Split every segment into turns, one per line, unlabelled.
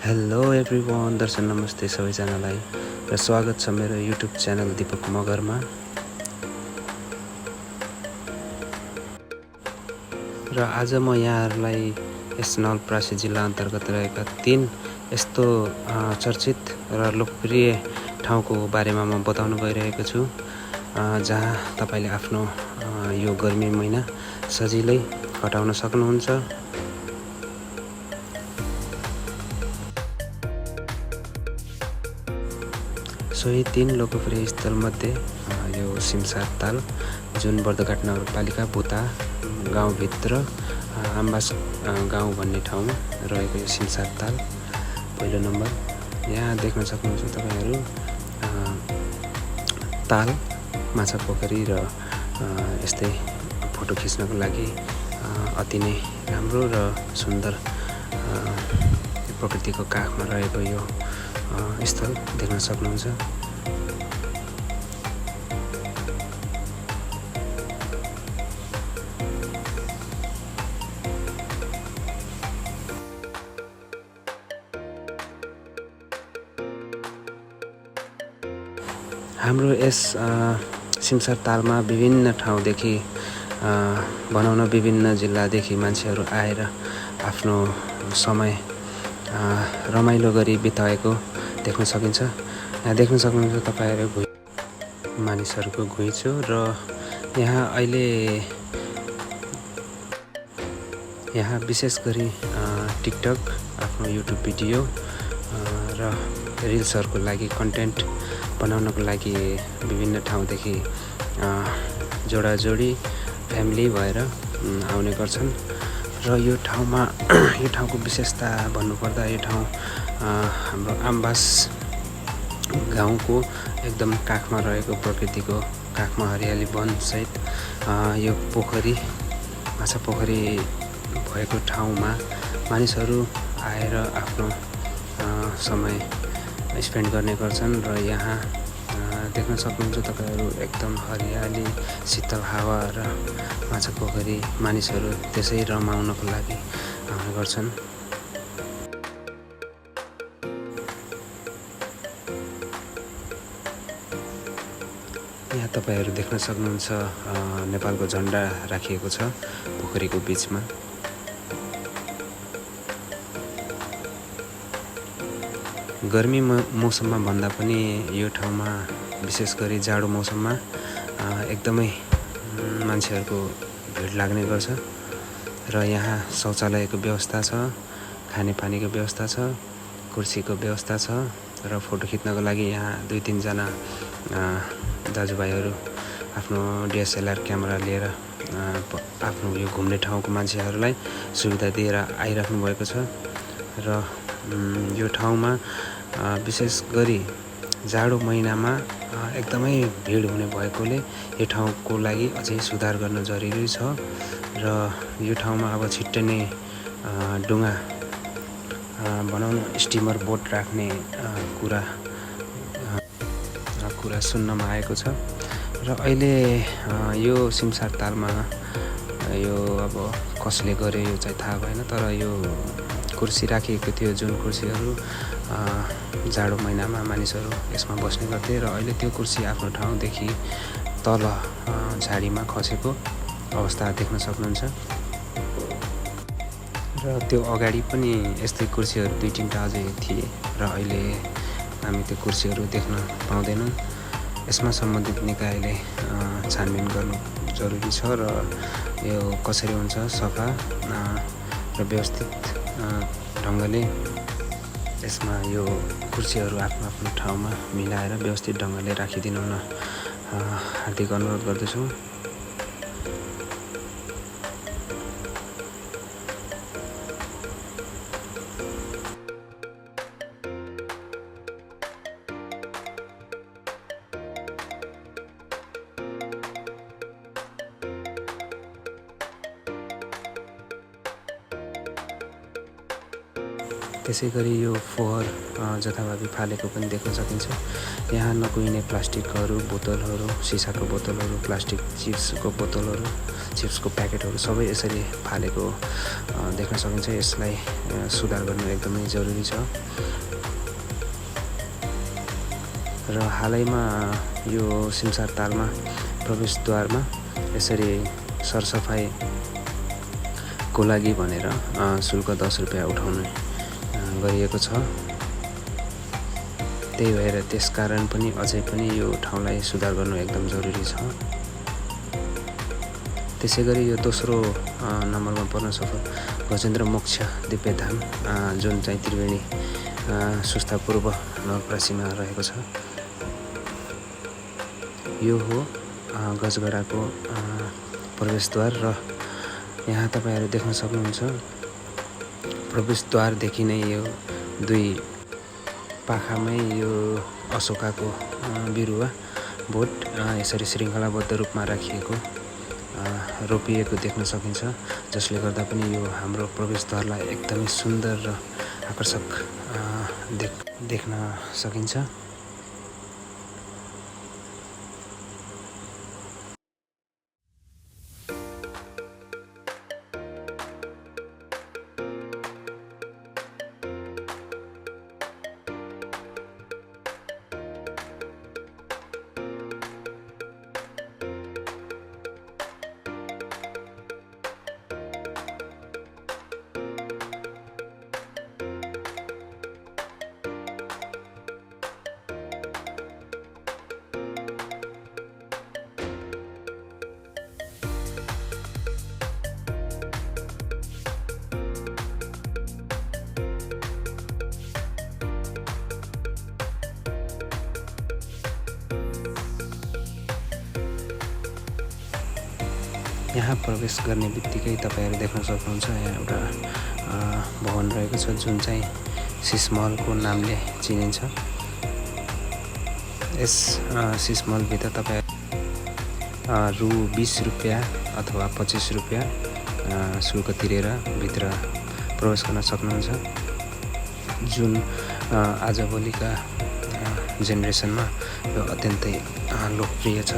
Hello everyone, दर्शन नमस्ते सबैजनालाई र स्वागत छ मेरो युट्युब च्यानल दीपक मगरमा। र आज म यहाँहरूलाई यस नवलपरासी जिल्ला अन्तर्गत रहेका 3 यस्तो चर्चित र लोकप्रिय ठाउँको बारेमा म बताउन गइरहेको छु, जहाँ तपाईले आफ्नो यो गर्मी महिना सजिलै कटाउन सक्नुहुन्छ। सोही 3 लोकप्रिय स्थलमध्ये यो सिमसार ताल, जुन बर्दघाट नगरपालिका बुता गाउँभित्र आम्बास गाउँ भन्ने ठाउँमा रहेको यो सिमसार ताल पहिलो नम्बर। यहाँ देख्न सक्नुहुन्छ तपाईहरू ताल, माछा पोखरी र यस्तै फोटो खिच्नको लागि अति नै राम्रो र सुन्दर प्रकृतिको काखमा रहेको यो स्थल देख्न सक्नुहुन्छ। हाम्रो यस सिमसार तालमा विभिन्न ठाउँदेखि बनाउन विभिन्न जिल्लादेखि मान्छेहरू आएर आफ्नो समय रमाइलो गरी बिताएको देख्न सकिन्छ। यहाँ देख्न सक्नुहुन्छ तपाईहरू मानिसहरूको घुइँचो र यहाँ विशेष गरी टिकटक, आफ्नो युट्युब भिडियो र रिल्सहरूको लागि कन्टेन्ट बनाउनको लागि विभिन्न ठाउँदेखि जोडाजोडी फ्यामिली भएर आउने गर्छन्। र यो ठाउँको विशेषता भन्नुपर्दा यो ठाउँ हाम्रो आम्बास गाउँको एकदम काखमा रहेको प्रकृतिको काखमा हरियाली वनसहित यो पोखरी, माछा पोखरी भएको ठाउँमा मानिसहरू आएर आफ्नो समय स्पेन्ड गर्ने गर्छन्। र यहाँ देख्न सक्नुहुन्छ तपाईहरू एकदम हरियाली, शीतल हावा र माछा पोखरी मानिसहरू त्यसै रमाउनको लागि आउने गर्छन्। यहाँ तपाईहरू देख्न सक्नुहुन्छ नेपालको झन्डा राखिएको छ पोखरीको बीचमा। गर्मी मौसममा भन्दा पनि यो ठाउँमा विशेष गरी जाडो मौसममा एकदमै मान्छेहरूको भिड लाग्ने गर्छ। र यहाँ शौचालयको व्यवस्था छ, खानेपानीको व्यवस्था छ, कुर्सीको व्यवस्था छ र फोटो खिच्नको लागि यहाँ 2-3 जना दाजुभाइहरू आफ्नो DSLR क्यामेरा लिएर आफ्नो यो घुम्ने ठाउँको मान्छेहरूलाई सुविधा दिएर आइराख्नु भएको छ। र यो ठाउँमा विशेष गरी जाडो महिनामा एकदमै भिड हुने भएकोले यो ठाउँको लागि अझै सुधार गर्न जरुरी छ। र यो ठाउँमा अब छिट्टै नै डुङ्गा बनाउन, स्टिमर बोट राख्ने कुरा सुन्नमा आएको छ। र अहिले यो सिमसार तालमा यो अब कसले गर्यो यो चाहिँ थाहा भएन, तर यो कुर्सी राखिएको थियो, जुन कुर्सीहरू जाडो महिनामा मानिसहरू यसमा बस्ने गर्थे। र अहिले त्यो कुर्सी आफ्नो ठाउँदेखि तल झाडीमा खसेको अवस्था देख्न सक्नुहुन्छ। र त्यो अगाडि पनि यस्तै कुर्सीहरू 2-3टा अझै थिए र अहिले हामी त्यो कुर्सीहरू देख्न पाउँदैनौँ। यसमा सम्बन्धित निकायले छानबिन गर्नु जरुरी छ र यो कसरी हुन्छ सफा र व्यवस्थित ढङ्गले यसमा यो कुर्सीहरू आफ्नो आफ्नो ठाउँमा मिलाएर व्यवस्थित ढङ्गले राखिदिनु हुन हार्दिक अनुरोध गर्दछु। त्यसै गरी यो फोहोर जथाभावी फालेको पनि देख्न सकिन्छ। यहाँ नकुहिने प्लास्टिकहरू, बोतलहरू, सिसाको बोतलहरू, प्लास्टिक चिप्सको बोतलहरू चिप्सको प्याकेटहरू सबै यसरी फालेको देख्न सकिन्छ। यसलाई सुधार गर्नु एकदमै जरुरी छ। र हालैमा यो सिमसारतालमा प्रवेशद्वारमा यसरी सरसफाइको लागि भनेर शुल्क 10 रुपियाँ उठाउने गरिएको छ। त्यही भएर त्यसकारण पनि अझै पनि यो ठाउँलाई सुधार गर्नु एकदम जरुरी छ। त्यसैगरी यो दोस्रो नम्बरमा पर्न सफल गजेन्द्र मोक्ष दिव्यधाम जुन चाहिँ त्रिवेणी सुस्ता पूर्व नवलपरासीमा रहेको छ। यो हो गजगडाको प्रवेशद्वार र यहाँ तपाईहरु देख्न सक्नुहुन्छ प्रवेशद्वारदेखि नै यो दुई पाखामै यो अशोकाको बिरुवा बोट यसरी श्रृङ्खलाबद्ध रूपमा राखिएको रोपिएको देख्न सकिन्छ, जसले गर्दा पनि यो हाम्रो प्रवेशद्वारलाई एकदमै सुन्दर र आकर्षक देख्न सकिन्छ। यहाँ प्रवेश गर्ने बित्तिकै तपाईहरु देख्न सक्नुहुन्छ यहाँ एउटा भवन रहेको छ जुन चाहिँ सिसमहलको नामले चिनिन्छ। यस सिसमहलभित्र तपाईहरु रु 20 रुपियाँ अथवा 25 रुपियाँ शुल्क तिरेर भित्र प्रवेश गर्न सक्नुहुन्छ, जुन आजभोलिका जेनेरेसनमा यो अत्यन्तै लोकप्रिय छ।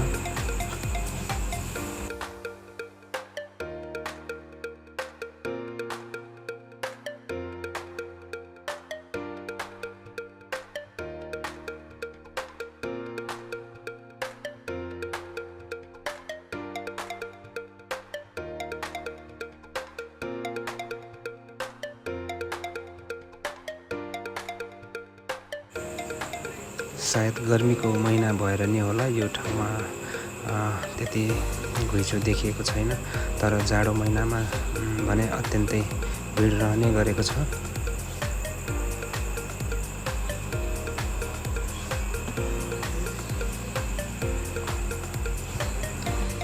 सायद गर्मीको महिना भएर नै होला यो ठाउँमा त्यति घुइँचो देखिएको छैन, तर जाडो महिनामा भने अत्यन्तै भिड रहने गरेको छ।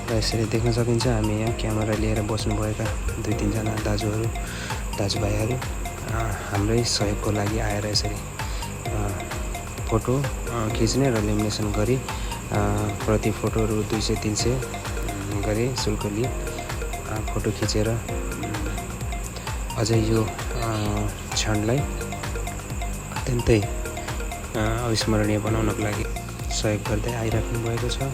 र यसरी देख्न सकिन्छ हामी यहाँ क्यामेरा लिएर बस्नुभएका 2-3 जना दाजुभाइहरू हाम्रै सहयोगको लागि आएर यसरी फोटो खिच्ने र लेमिनेसन गरी प्रति फोटो रु 200-300 गरी शुल्क लिए फोटो खिचेर अझै यो क्षणलाई अत्यन्तै अविस्मरणीय बनाउनको लागि सहयोग गर्दै आइराख्नु भएको छ।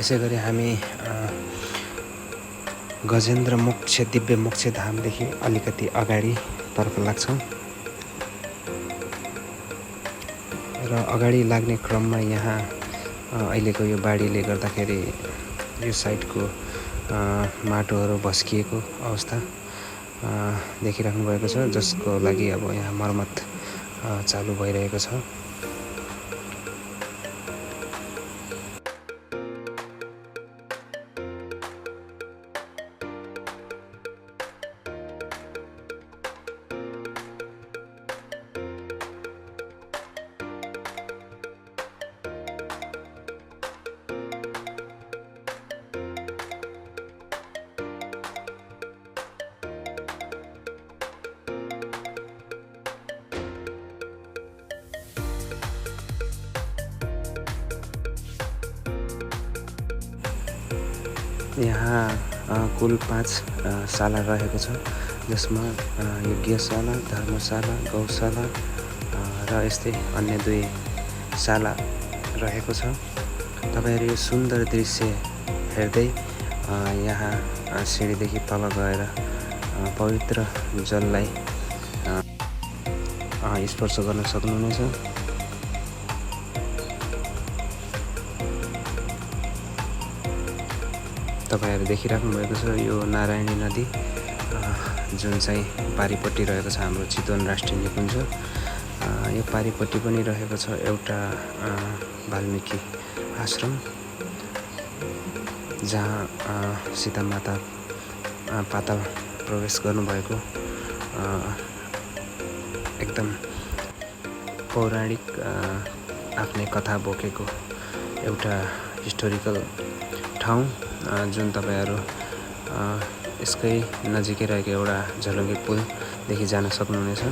यसैगरी हामी गजेन्द्र मोक्ष दिव्य मोक्ष धामदेखि अलिकति अगाडि तर्फ लाग्छौं र अगाडि लाग्ने क्रममा यहाँ अहिलेको यो बाढीले गर्दाखेरि यो साइडको माटोहरू भस्किएको अवस्था देखिराख्नु भएको छ, जसको लागि अब यहाँ मर्मत चालु भइरहेको छ। यहाँ कुल 5 शाला रहेको छ, जसमा यज्ञशाला, धर्मशाला, गौशाला र यस्तै अन्य 2 शाला रहेको छ। तपाईहरु यो सुन्दर दृश्य हेर्दै यहाँ सिँढीदेखि तल गएर पवित्र जललाई स्पर्श गर्न सक्नुहुनेछ। तपाईहरु देखिराख्नु भएको छ यो नारायणी नदी जुन चाहिँ पारिपट्टि रहेको छ हाम्रो चितवन राष्ट्रिय निकुञ्ज। यो पारिपट्टि पनि रहेको छ एउटा वाल्मीकि आश्रम जहाँ सीता माता पाताल प्रवेश गर्नुभएको एकदम पौराणिक आफ्नै कथा बोकेको एउटा हिस्टोरिकल ठाउँ जुन तपाईहरु यसकै नजिकै रहेको एउटा झलुङ्गे पुलदेखि जान सक्नुहुनेछ।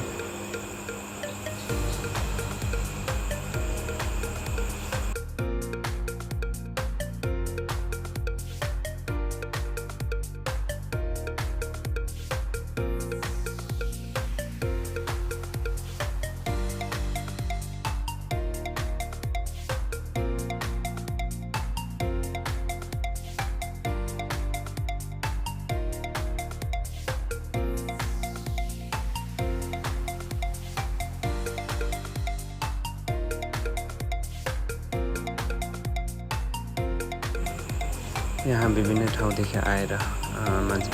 यहाँ विभिन्न ठाउँदेखि आएर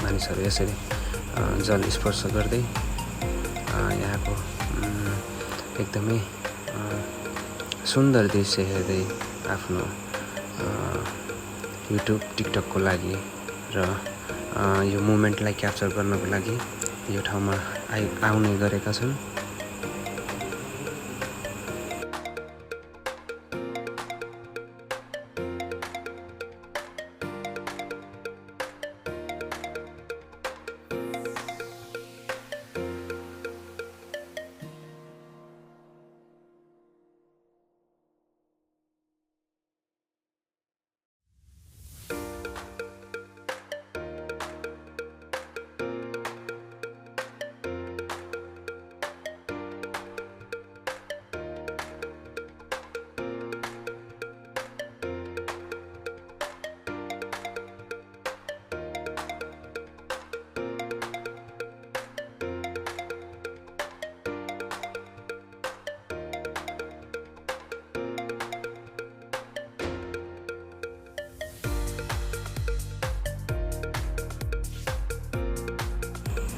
मानिसहरू यसरी जल स्पर्श गर्दै यहाँको एकदमै सुन्दर दृश्य हेर्दै आफ्नो युट्युब टिकटकको लागि र यो मोमेन्टलाई क्याप्चर गर्नको लागि यो ठाउँमा आउने गरेका छन्।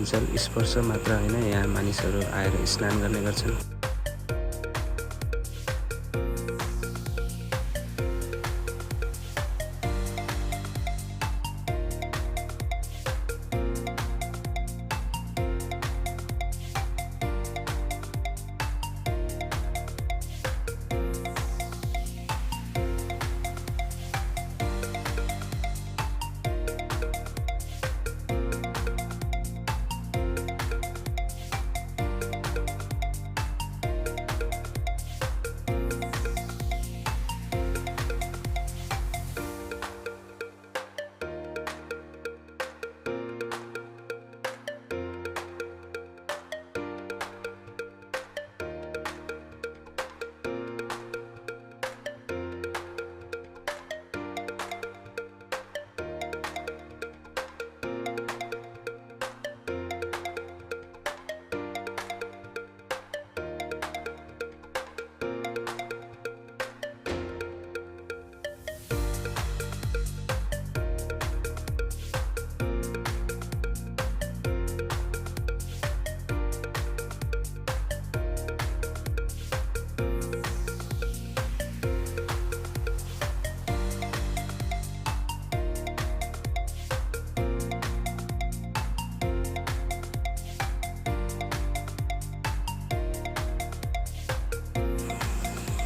जल स्पर्श मात्र होइन, यहाँ मानिसहरू आएर स्नान गर्ने गर्छन्।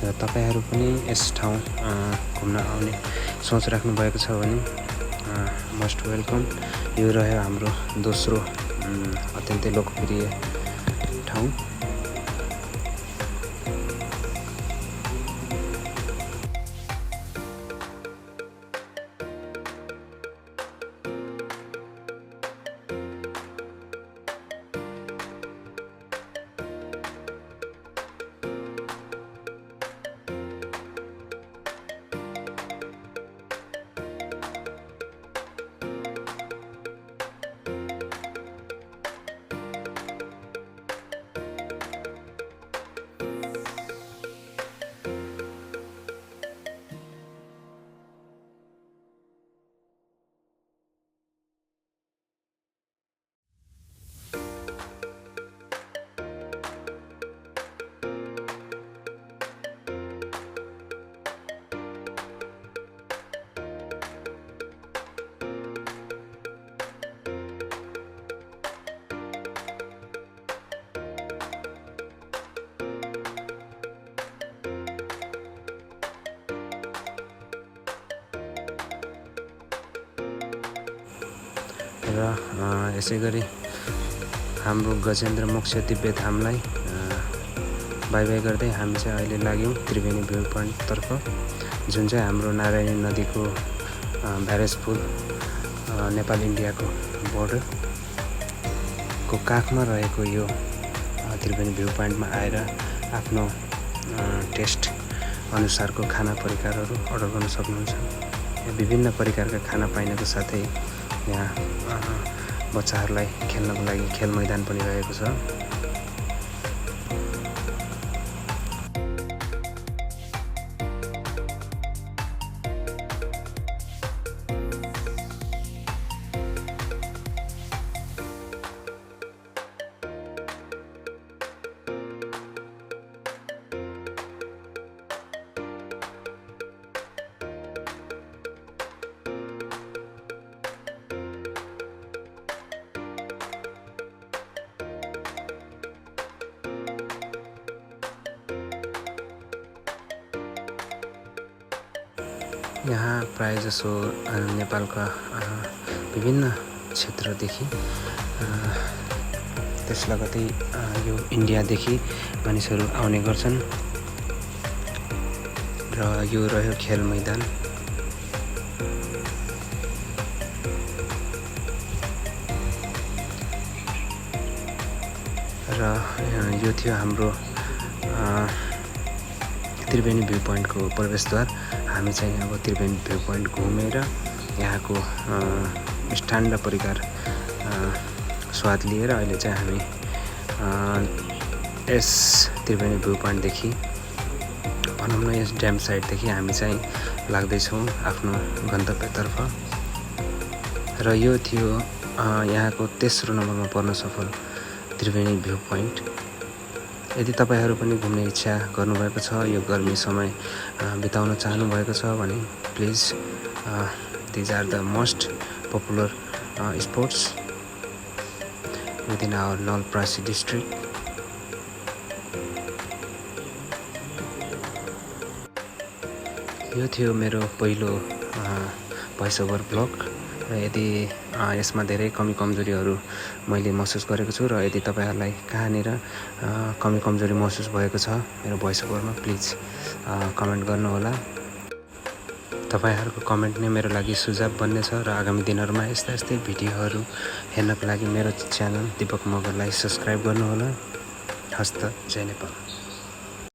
र तपाईहरु पनि यस ठाउँ घुम्न आउने सोच राख्नु भएको छ भने मोस्ट वेलकम। यो रह्यो हाम्रो दोस्रो अत्यन्तै लोकप्रिय ठाउँ। र यसै गरी हाम्रो गजेन्द्र मोक्ष दिव्य धामलाई बाई बाई गर्दै हामी चाहिँ अहिले लाग्यौँ त्रिवेणी भ्यू पोइन्टतर्फ, जुन चाहिँ हाम्रो नारायणी नदीको ब्यारेज पुल नेपाल इन्डियाको बोर्डरको काखमा रहेको यो त्रिवेणी भ्यू पोइन्टमा आएर आफ्नो टेस्ट अनुसारको खाना परिकारहरू अर्डर गर्न सक्नुहुन्छ। विभिन्न परिकारका खाना पाइनको साथै यहाँ बच्चाहरूलाई खेल्नको लागि खेल मैदान पनि रहेको छ। यहाँ प्रायःजसो नेपालका विभिन्न क्षेत्रदेखि त्यस लगतै यो इन्डियादेखि मानिसहरू आउने गर्छन् र यो रह्यो खेल मैदान। र यो थियो हाम्रो त्रिवेणी भ्यू पोइन्टको प्रवेशद्वार। हामी चाहिँ अब त्रिवेणी भ्यू पोइन्ट घुमेर यहाँको मिष्टान्न परिकार स्वाद लिएर अहिले चाहिँ हामी यस त्रिवेणी भ्यू पोइन्टदेखि भनौँ न यस ड्याम साइडदेखि हामी चाहिँ लाग्दैछौँ आफ्नो गन्तव्यतर्फ। र यो थियो यहाँको तेस्रो नम्बरमा पर्न सफल त्रिवेणी भ्यू पोइन्ट। यदि तपाईँहरू पनि घुम्ने इच्छा गर्नुभएको छ, यो गर्मी समय बिताउन चाहनुभएको छ भने please these are the most popular sports within our Nawalparasi district. यो थियो मेरो पहिलो भोइस ओभर ब्लग। र यदि यसमा धेरै कमी कमजोरीहरू मैले महसुस गरेको छु र यदि तपाईँहरूलाई कहाँनिर कमी कमजोरी महसुस भएको छ मेरो भोइस ओभरमा प्लिज कमेन्ट गर्नुहोला। तपाईँहरूको कमेन्ट नै मेरो लागि सुझाव बन्नेछ र आगामी दिनहरूमा यस्ता यस्तै भिडियोहरू हेर्नको लागि मेरो च्यानल दिपक मगरलाई सब्सक्राइब गर्नुहोला। हस्त जय नेपाल।